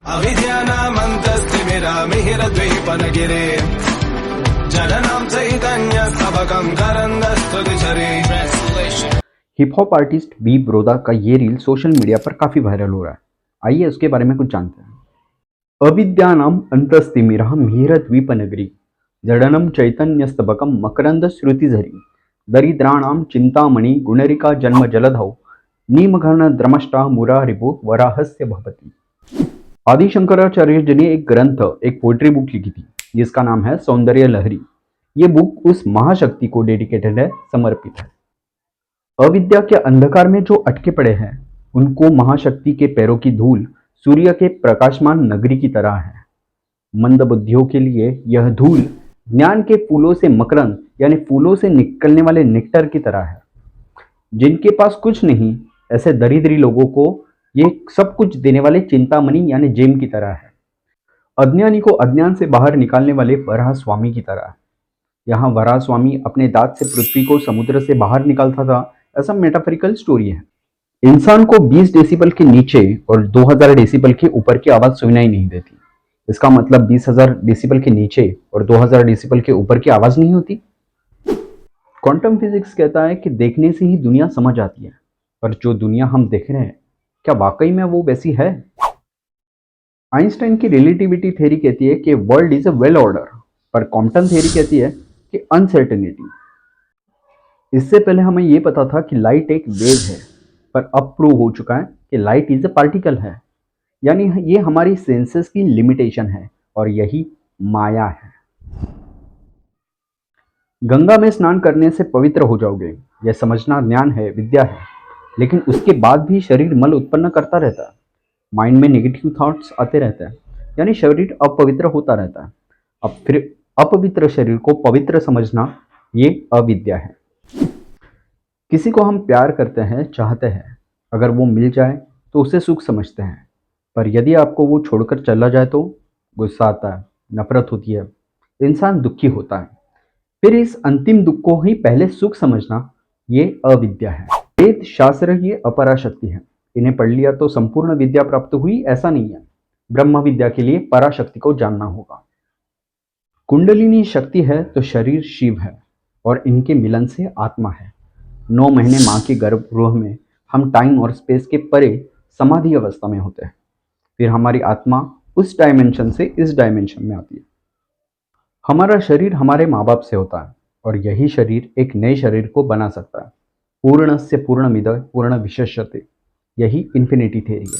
अविद्यानामन्तस्तिमिरामिहिरद्वीपनगिरे जननां चैतन्यस्तबकं करन्दस्तुतिझरे। Hip hop artist B ब्रोदा का ये reel social media पर काफी वायरल हो रहा है। आइए उसके बारे में कुछ जानते हैं। अविद्यानाम अंतस्तिमिरमिहिरद्वीपनगरी जडनम चैतन्यस्तबकम मकरंद श्रुतिझरी दरिद्राणाम चिंतामणि गुणरिका जन्म जलधौ नीमघन द्रमष्टा मुरारिपु वराहस्य भवति। आदि शंकराचार्य जी ने एक ग्रंथ, एक पोएट्री बुक लिखी थी जिसका नाम है सौंदर्य लहरी। ये बुक उस महाशक्ति को डेडिकेटेड है, समर्पित है। अविद्या के अंधकार में जो अटके पड़े हैं उनको महाशक्ति के पैरों की धूल सूर्य के प्रकाशमान नगरी की तरह है। मंद बुद्धियों के लिए यह धूल ज्ञान के फूलों से मकरंद यानी फूलों से निकलने वाले नेक्टर की तरह है। जिनके पास कुछ नहीं, ऐसे दरिद्री लोगों को ये सब कुछ देने वाले चिंतामणि यानी जेम की तरह है। अज्ञानी को अज्ञान से बाहर निकालने वाले वराह स्वामी की तरह है। यहाँ वराह स्वामी अपने दांत से पृथ्वी को समुद्र से बाहर निकालता था, ऐसा मेटाफोरिकल स्टोरी है। इंसान को 20 डेसिबल के नीचे और 2000 डेसिबल के ऊपर की आवाज सुनाई नहीं देती। इसका मतलब 20,000 डेसिबल के नीचे और 2000 डेसिबल के ऊपर की आवाज नहीं होती। क्वांटम फिजिक्स कहता है कि देखने से ही दुनिया समझ आती है, पर जो दुनिया हम देख रहे हैं क्या वाकई में वो वैसी है? आइंस्टाइन की रिलेटिविटी थ्योरी कहती है कि world is a well order, पर क्वांटम थ्योरी कहती है कि अनसर्टेनिटी। इससे पहले हमें यह पता था कि लाइट एक वेव है, पर अब प्रूव हो चुका है कि लाइट इज अ पार्टिकल है। यानी ये हमारी सेंसेस की लिमिटेशन है और यही माया है। गंगा में स्नान करने से पवित्र हो जाओगे, यह समझना ज्ञान है, विद्या है। लेकिन उसके बाद भी शरीर मल उत्पन्न करता रहता है, माइंड में नेगेटिव थॉट्स आते रहते हैं, यानी शरीर अपवित्र होता रहता है। अब फिर अपवित्र शरीर को पवित्र समझना ये अविद्या है। किसी को हम प्यार करते हैं, चाहते हैं, अगर वो मिल जाए तो उसे सुख समझते हैं, पर यदि आपको वो छोड़कर चला जाए तो गुस्सा आता है, नफरत होती है, इंसान दुखी होता है। फिर इस अंतिम दुख को ही पहले सुख समझना ये अविद्या है। वेद शास्त्र ये अपरा शक्ति है, इन्हें पढ़ लिया तो संपूर्ण विद्या प्राप्त हुई, ऐसा नहीं है। ब्रह्म विद्या के लिए पराशक्ति को जानना होगा। कुंडलिनी शक्ति है तो शरीर शिव है और इनके मिलन से आत्मा है। 9 महीने माँ के गर्भगृह में हम टाइम और स्पेस के परे समाधि अवस्था में होते हैं। फिर हमारी आत्मा उस डायमेंशन से इस डायमेंशन में आती है। हमारा शरीर हमारे माँ बाप से होता है और यही शरीर एक नए शरीर को बना सकता है। पूर्णस्य पूर्णमिद पूर्ण विशेष्यते, यही इन्फिनिटी थ्योरी है।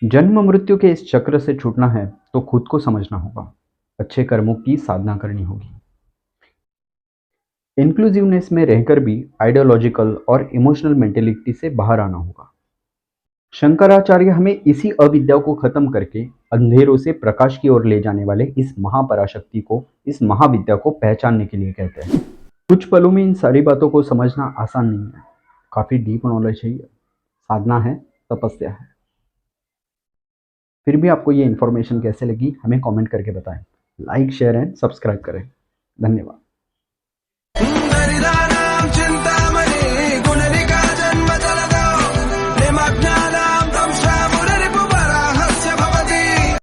जन्म मृत्यु के इस चक्र से छूटना है तो खुद को समझना होगा, अच्छे कर्मों की साधना करनी होगी। इंक्लूसिवनेस में रहकर भी आइडियोलॉजिकल और इमोशनल मेंटेलिटी से बाहर आना होगा। शंकराचार्य हमें इसी अविद्या को खत्म करके अंधेरों से प्रकाश की ओर ले जाने वाले इस महापराशक्ति को, इस महाविद्या को पहचानने के लिए कहते हैं। कुछ पलों में इन सारी बातों को समझना आसान नहीं है, काफी डीप नॉलेज चाहिए, साधना है, तपस्या है। फिर भी आपको ये इन्फॉर्मेशन कैसे लगी हमें कमेंट करके बताएं। लाइक, शेयर एंड सब्सक्राइब करें। धन्यवाद।